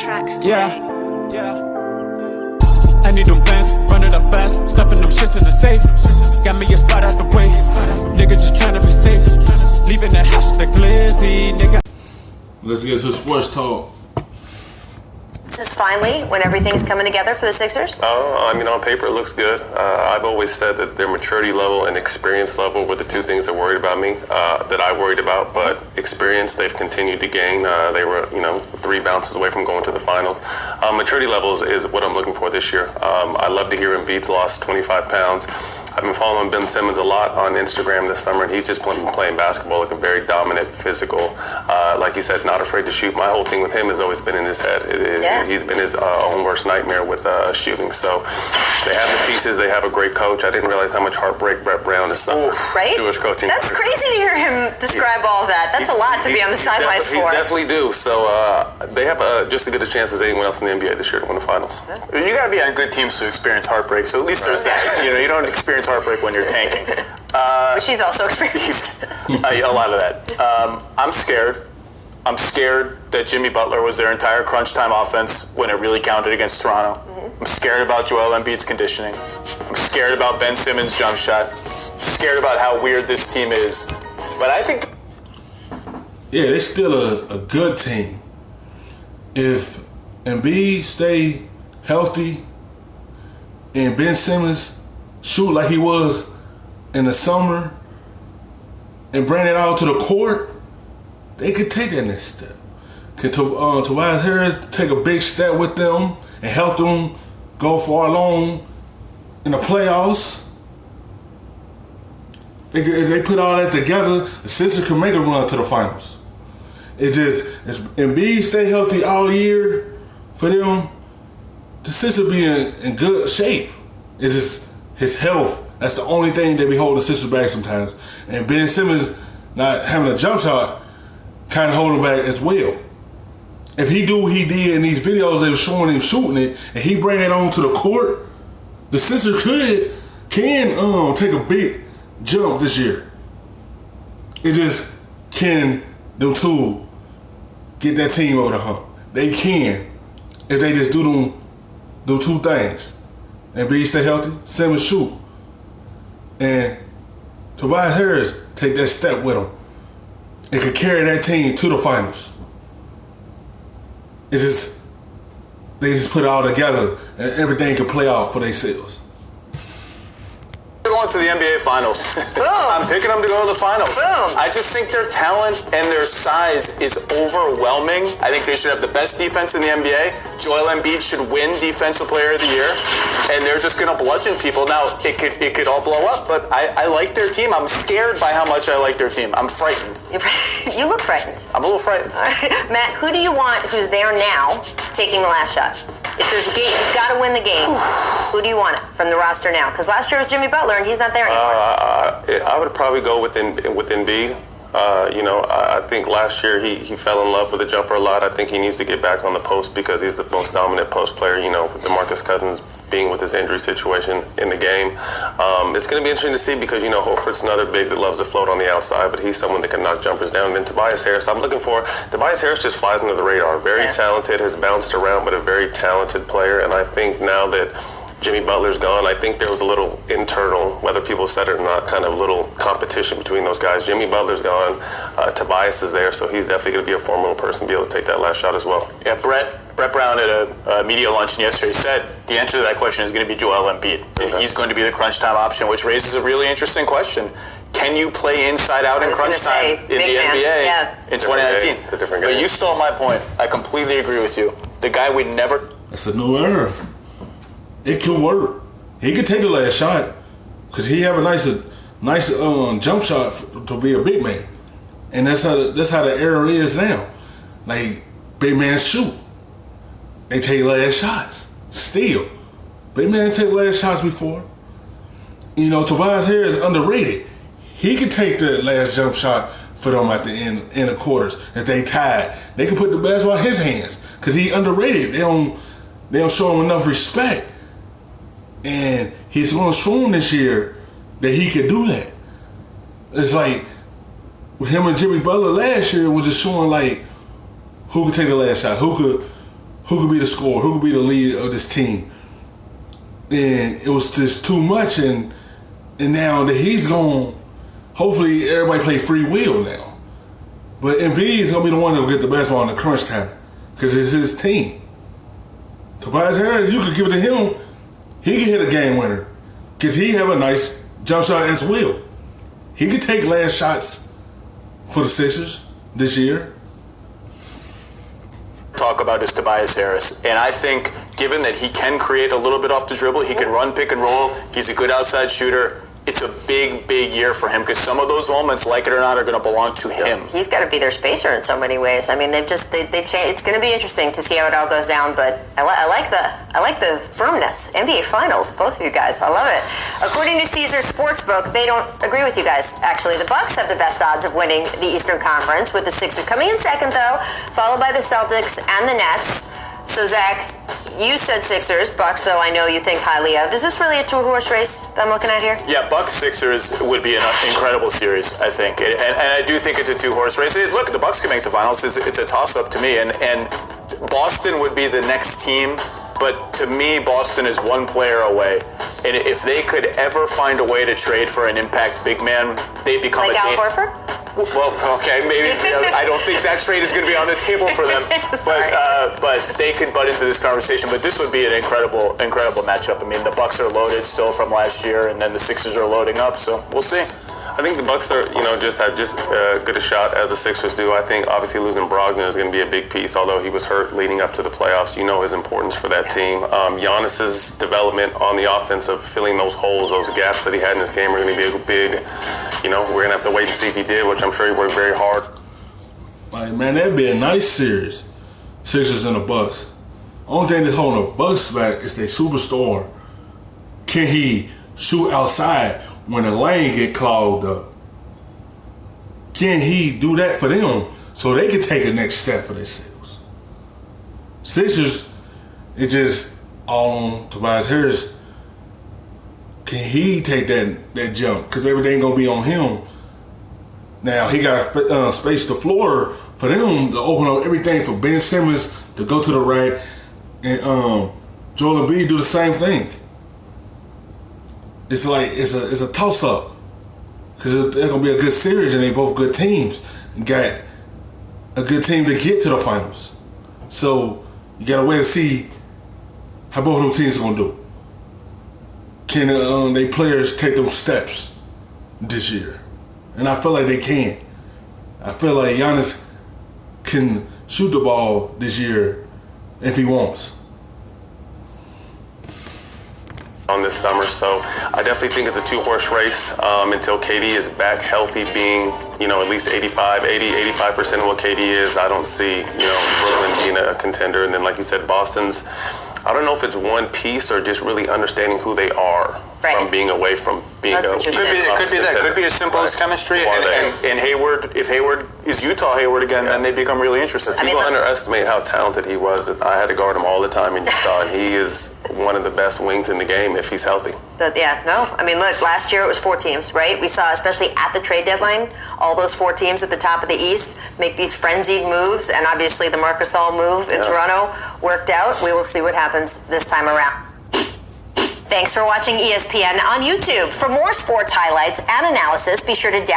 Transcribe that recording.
tracks today. Yeah. I need them bands, run it up fast, stuffing them shits in the safe. Got me a spot out the way, nigga just tryna be safe. Leaving the house with the glizzy, nigga. Let's get to sports talk. This is finally when everything's coming together for the Sixers? I mean, on paper it looks good. I've always said that their maturity level and experience level were the two things that worried about me, that I worried about. But experience, they've continued to gain. They were, 3 bounces away from going to the finals. Maturity level is what I'm looking for this year. I love to hear Embiid's lost 25 pounds. I've been following Ben Simmons a lot on Instagram this summer, and he's just playing basketball, like a very dominant, physical, like you said, not afraid to shoot. My whole thing with him has always been in his head. He's been his own worst nightmare with shooting. So they have the pieces. They have a great coach. I didn't realize how much heartbreak Brett Brown is right? Jewish coaching. That's crazy to hear him describe all of that. That's a lot to be on the sidelines for. He definitely do. So they have just as good a chance as anyone else in the NBA this year to win the finals. You got to be on good teams to experience heartbreak. So at least there's that. You don't experience heartbreak when you're tanking. Which he's also experienced. A lot of that. I'm scared. I'm scared that Jimmy Butler was their entire crunch time offense when it really counted against Toronto. I'm scared about Joel Embiid's conditioning. I'm scared about Ben Simmons' jump shot. Scared about how weird this team is. But I think... Yeah, they're still a good team. If Embiid stay healthy and Ben Simmons shoot like he was in the summer and bring it out to the court, they could take that next step. Can Tobias Harris take a big step with them and help them go far along in the playoffs? If they put all that together, the Sixers can make a run to the finals. If Embiid stay healthy all year for them, the Sixers be in good shape. It's just his health. That's the only thing that be holding the Sixers back sometimes. And Ben Simmons not having a jump shot kind of hold him back as well. If he do what he did in these videos, they were showing him shooting it, and he bring it on to the court, the Sixers can take a big jump this year. It just can them two get that team over the hump. They can if they just do them two things. And B stay healthy, Simmons shoot, and Tobias Harris take that step with him. It could carry that team to the finals. They just put it all together and everything can play out for themselves. They're going to the NBA Finals. I'm picking them to go to the Finals. Boom. I just think their talent and their size is overwhelming. I think they should have the best defense in the NBA. Joel Embiid should win Defensive Player of the Year, and they're just going to bludgeon people. Now, it could all blow up, but I like their team. I'm scared by how much I like their team. I'm frightened. You look frightened. I'm a little frightened. Matt, who do you want who's there now taking the last shot? If there's a game, you've got to win the game. Who do you want it from the roster now? Because last year was Jimmy Butler, and he's not there anymore. I would probably go with Embiid. I think last year he fell in love with the jumper a lot. I think he needs to get back on the post because he's the most dominant post player, with DeMarcus Cousins being with his injury situation in the game. It's going to be interesting to see because, Horford's another big that loves to float on the outside, but he's someone that can knock jumpers down. And then Tobias Harris, Tobias Harris just flies under the radar. Very talented, has bounced around, but a very talented player. And I think now that Jimmy Butler's gone, I think there was a little internal, whether people said it or not, kind of little competition between those guys. Jimmy Butler's gone, Tobias is there, so he's definitely going to be a formidable person to be able to take that last shot as well. Yeah, Brett Brown at a media luncheon yesterday said the answer to that question is going to be Joel Embiid. Okay. He's going to be the crunch time option, which raises a really interesting question. Can you play inside out in crunch time in the NBA in 2019? It's a different game. But you stole my point. I completely agree with you. The guy we never... That's a new era. It can work. He could take the last shot because he have a nice jump shot to be a big man, and that's how the era is now. Like big man shoot, they take last shots. Still, big man take last shots before. Tobias Harris is underrated. He could take the last jump shot for them at the end of quarters. If they tied, they could put the basketball in his hands because he underrated. They don't show him enough respect. And he's going to show him this year that he could do that. It's like with him and Jimmy Butler last year was just showing like who could take the last shot, who who could be the scorer, who could be the lead of this team. And it was just too much, and now that he's gone, hopefully everybody play free will now. But Embiid is going to be the one that will get the basketball in the crunch time because it's his team. Tobias Harris, you could give it to him. He can hit a game winner because he have a nice jump shot as well. He could take last shots for the Sixers this year. Talk about is Tobias Harris. And I think given that he can create a little bit off the dribble, he can run pick and roll, he's a good outside shooter. It's a big year for him because some of those moments, like it or not, are going to belong to him. He's got to be their spacer in so many ways. I mean, they've changed. It's going to be interesting to see how it all goes down. But I like the firmness. NBA Finals, both of you guys. I love it. According to Caesars Sportsbook, they don't agree with you guys. Actually, the Bucks have the best odds of winning the Eastern Conference, with the Sixers coming in second, though, followed by the Celtics and the Nets. So, Zach, you said Sixers. Bucks, though, I know you think highly of. Is this really a two-horse race that I'm looking at here? Yeah, Bucks-Sixers would be an incredible series, I think. And I do think it's a two-horse race. Look, the Bucks can make the finals. It's a toss-up to me. And Boston would be the next team. But to me, Boston is one player away. And if they could ever find a way to trade for an impact big man, they become like Al Horford? Well, okay, maybe. I don't think that trade is going to be on the table for them. But they could butt into this conversation. But this would be an incredible matchup. I mean, the Bucks are loaded still from last year, and then the Sixers are loading up. So we'll see. I think the Bucks are, just have good a shot as the Sixers do. I think obviously losing Brogdon is going to be a big piece, although he was hurt leading up to the playoffs. You know his importance for that team. Giannis's development on the offense of filling those holes, those gaps that he had in his game are going to be a big, we're going to have to wait and see if he did, which I'm sure he worked very hard. Like, man, that'd be a nice series. Sixers and the Bucks. Only thing that's holding the Bucks back is their superstar. Can he shoot outside when the lane get clogged up? Can he do that for them so they can take a next step for themselves? Sixers, it's just all on Tobias Harris. Can he take that jump? Because everything going to be on him. Now, he got to space the floor for them to open up everything for Ben Simmons to go to the right, and Joel Embiid do the same thing. It's like it's a toss up because it's gonna be a good series and they both good teams and got a good team to get to the finals. So you gotta wait to see how both of them teams are gonna do. Can they players take those steps this year? And I feel like they can. I feel like Giannis can shoot the ball this year if he wants. On this summer, so I definitely think it's a two-horse race until KD is back healthy, being at least 85% of what KD is. I don't see Brooklyn being a contender, and then like you said, Boston's. I don't know if it's one piece or just really understanding who they are from being away from being. That's interesting. It could be that. Could be as simple as chemistry. And Hayward, if Hayward is Utah Hayward again, then they become really interesting. People underestimate how talented he was. I had to guard him all the time in Utah, and he is one of the best wings in the game if he's healthy. Look, last year it was 4 teams, right? We saw, especially at the trade deadline, all those 4 teams at the top of the East make these frenzied moves, and obviously the Marc Gasol move in Toronto worked out. We will see what happens this time around. Thanks for watching ESPN on YouTube. For more sports highlights and analysis, be sure to download